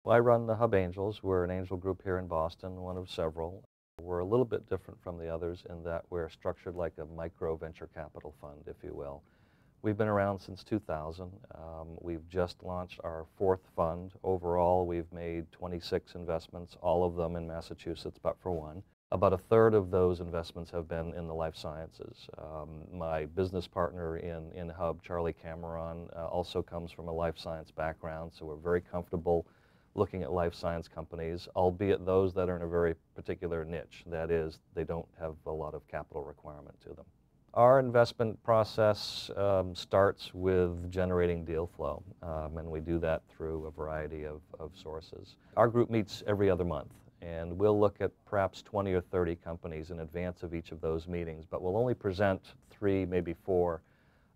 Well, I run the Hub Angels. We're an angel group here in Boston, one of several. We're a little bit different from the others in that we're structured like a micro venture capital fund, if you will. We've been around since 2000. We've just launched our fourth fund. Overall, we've made 26 investments, all of them in Massachusetts, but for one. About a third of those investments have been in the life sciences. My business partner in Hub, Charlie Cameron, also comes from a life science background, so we're very comfortable looking at life science companies, albeit those that are in a very particular niche. That is, they don't have a lot of capital requirement to them. Our investment process starts with generating deal flow, and we do that through a variety of sources. Our group meets every other month, and we'll look at perhaps 20 or 30 companies in advance of each of those meetings, but we'll only present 3, maybe 4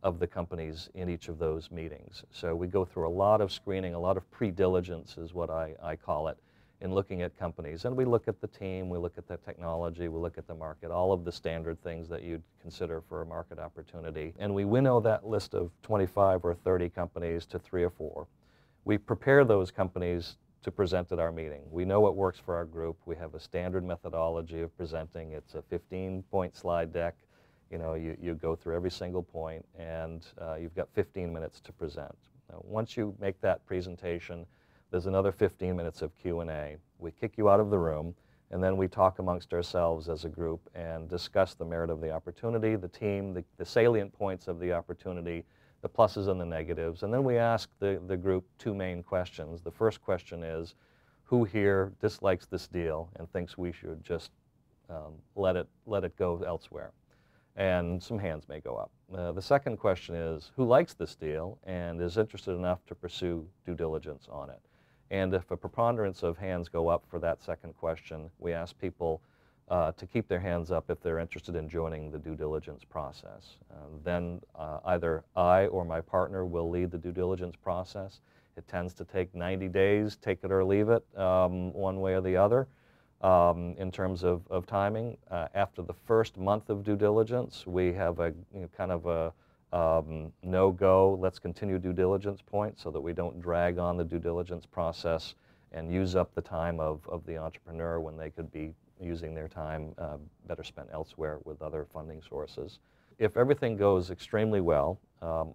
of the companies in each of those meetings. So we go through a lot of screening, a lot of pre-diligence is what I call it, in looking at companies. And we look at the team, we look at the technology, we look at the market, all of the standard things that you'd consider for a market opportunity. And we winnow that list of 25 or 30 companies to 3 or 4. We prepare those companies to present at our meeting. We know what works for our group. We have a standard methodology of presenting. It's a 15-point slide deck. You know, you go through every single point, and you've got 15 minutes to present. Now, once you make that presentation, there's another 15 minutes of Q&A. We kick you out of the room, and then we talk amongst ourselves as a group and discuss the merit of the opportunity, the team, the salient points of the opportunity, the pluses and the negatives. And then we ask the group 2 main questions. The first question is, who here dislikes this deal and thinks we should just let it go elsewhere? And some hands may go up. The second question is, who likes this deal and is interested enough to pursue due diligence on it? And if a preponderance of hands go up for that second question, we ask people to keep their hands up if they're interested in joining the due diligence process. Then either I or my partner will lead the due diligence process. It tends to take 90 days, take it or leave it, one way or the other. In terms of timing, after the first month of due diligence, we have a kind of a no-go, let's continue due diligence point so that we don't drag on the due diligence process and use up the time of the entrepreneur when they could be using their time better spent elsewhere with other funding sources. If everything goes extremely well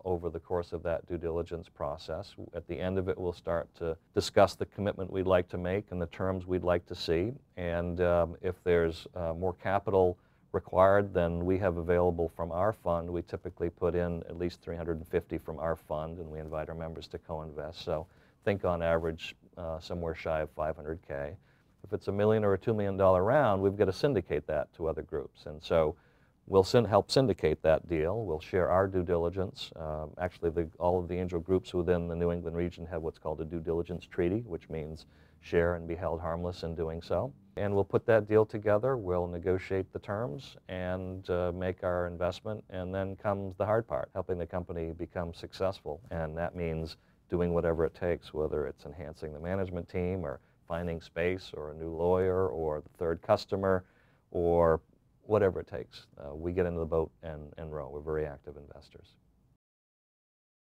over the course of that due diligence process, at the end of it we'll start to discuss the commitment we'd like to make and the terms we'd like to see. And if there's more capital required than we have available from our fund, we typically put in at least $350 from our fund, and we invite our members to co-invest. So think on average somewhere shy of $500K. If it's $1 million or a $2 million round, we've got to syndicate that to other groups. And so we'll help syndicate that deal. We'll share our due diligence. Actually, all of the angel groups within the New England region have what's called a due diligence treaty, which means share and be held harmless in doing so. And we'll put that deal together. We'll negotiate the terms and make our investment. And then comes the hard part, helping the company become successful. And that means doing whatever it takes, whether it's enhancing the management team or finding space or a new lawyer or the third customer or whatever it takes. We get into the boat and row. We're very active investors.